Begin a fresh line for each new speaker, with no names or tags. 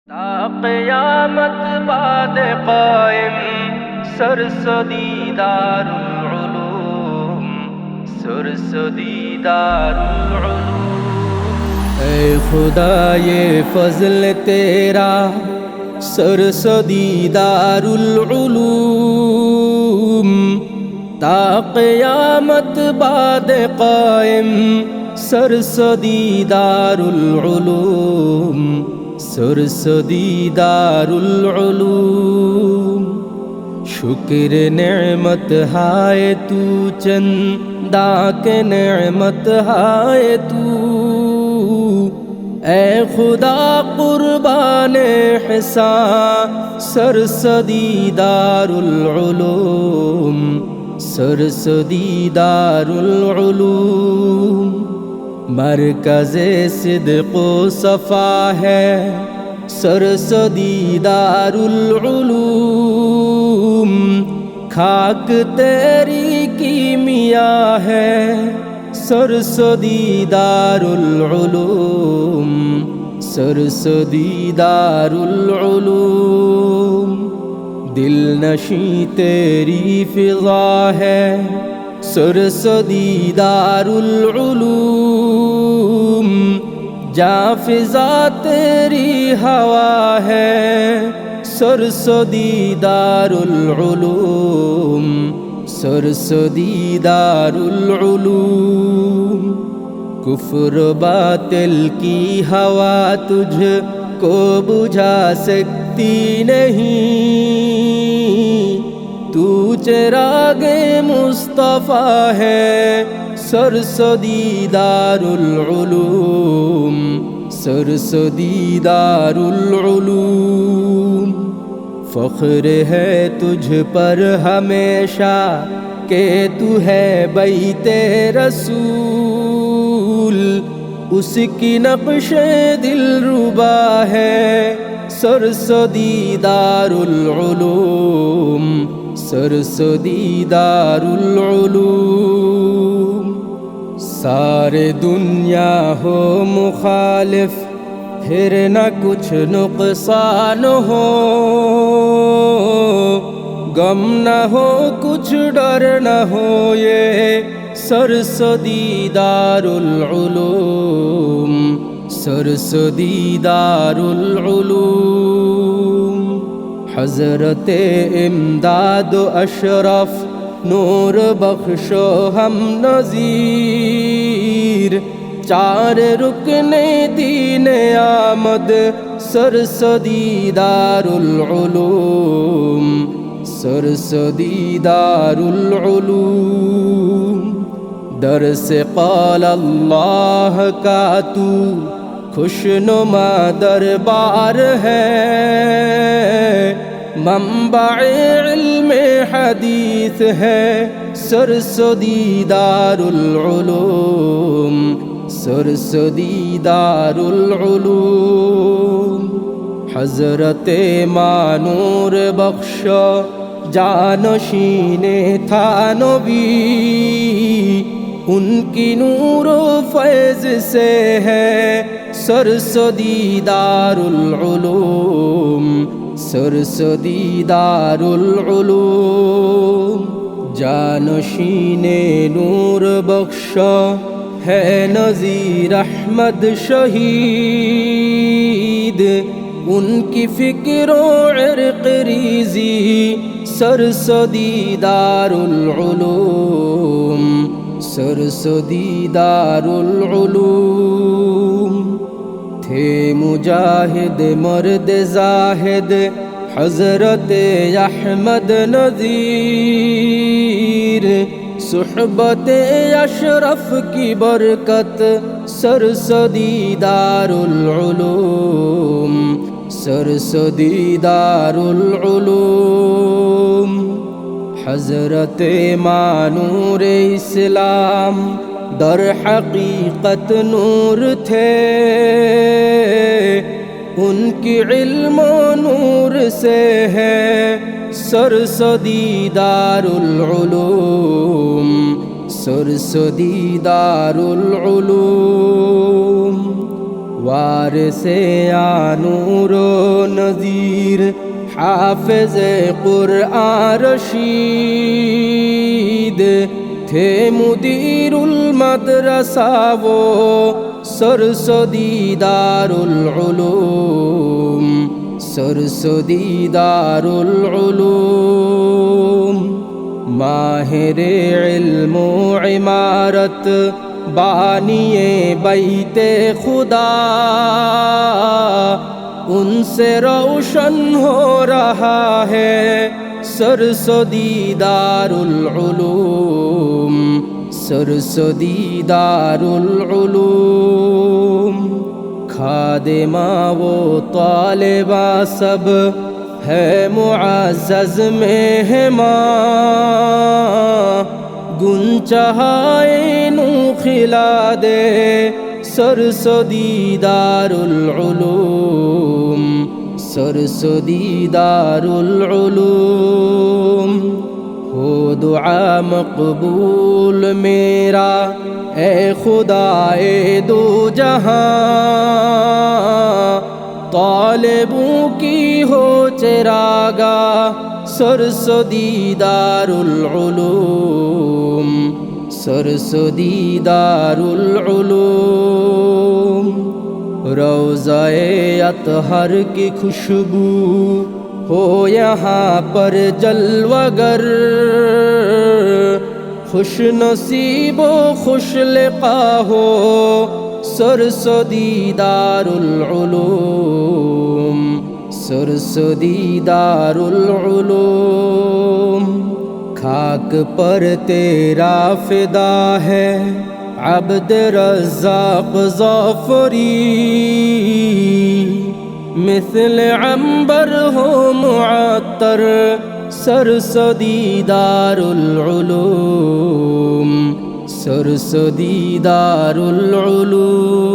تا قیامت بعد قائم سرسدی دار العلوم سرسدی دار العلوم۔ اے خدا یہ فضل تیرا سرسدی دار العلوم، تا قیامت بعد قائم سرسدی دار العلوم سرسدی دار العلوم۔ شکر نعمت ہائے تو چندہ کے نعمت ہائے تو، اے خدا قربان احسان سرسدی دار العلوم سرسدی دار العلوم۔ مرکز صدق و صفا ہے سرسدی دار العلوم، خاک تیری کیمیا ہے سرسدی دار العلوم سرسدی دار العلوم۔ دل نشیں تیری فضا ہے سرسدی دار العلوم، جاں فضا تیری ہوا ہے سرسدی دار العلوم سرسدی دار العلوم۔ کفر باطل کی ہوا تجھ کو بجھا سکتی نہیں، تو چراغ مصطفیٰ ہے سرسدی دار العلوم سرسدی دار العلوم۔ فخر ہے تجھ پر ہمیشہ کہ تو ہے بیت رسول، اس کی نقش دل ربا ہے سرسدی دار العلوم سرسدی دار العلوم۔ سارے دنیا ہو مخالف پھر نہ کچھ نقصان ہو، غم نہ ہو کچھ ڈر نہ ہو، یہ سرسدی دار العلوم سرسدی دار العلوم۔ حضرت امداد و اشرف نور بخش و ہم نظیر، چار رکن دین آمد سرسدی دار العلوم سرسدی دار العلوم۔ درس قال اللہ کا تو خوشنما دربار ہے، منبع علم حدیث ہے سرسدی دار العلوم سرسدی دار العلوم۔ حضرت مانور بخش جانشین تھا نبی، ان کی نور و فیض سے ہے سرسدی دار العلوم سرسدی دار العلوم۔ جانشین نور بخش ہے نذیر احمد شہید، ان کی فکر و عرق ریزی سرسدی دار العلوم سرسدی دار العلوم۔ تھے مجاہد مرد زاہد حضرت احمد نذیر، صحبت اشرف کی برکت سرسدی دار العلوم سرسدی دار العلوم۔ حضرت مانور اسلام در حقیقت نور تھے، ان کی علم و نور سے ہے سرسدی دار العلوم سرسدی دار العلوم۔ وارثِ نور و نذیر حافظ قرآن رشید تھے مدیر المدرسہ وہ سرسدی دار العلوم سرسدی دار العلوم ماہر علم و عمارت بانی بیت خدا ان سے روشن ہو رہا ہے سرسدی دار العلوم سرسدی دار العلوم خادمہ و طالبہ سب ہے معزز مہمان گنچہائے نو کھلا دے سرسدی دار العلوم سرسدی دار العلوم ہو دعا مقبول میرا اے خدائے دو جہاں طالبوں کی ہو چراغا سرسدی دار العلوم سرسدی دار العلوم روضہ اطہر کی خوشبو ہو یہاں پر جلوہ گر خوش نصیب و خوش لقا ہو سرسدی دار العلوم سرسدی دار العلوم خاک پر تیرا فدا ہے عبد رزاق ظفری مثل عنبر ہو معطر سرسدی دار العلوم سرسدی دار العلوم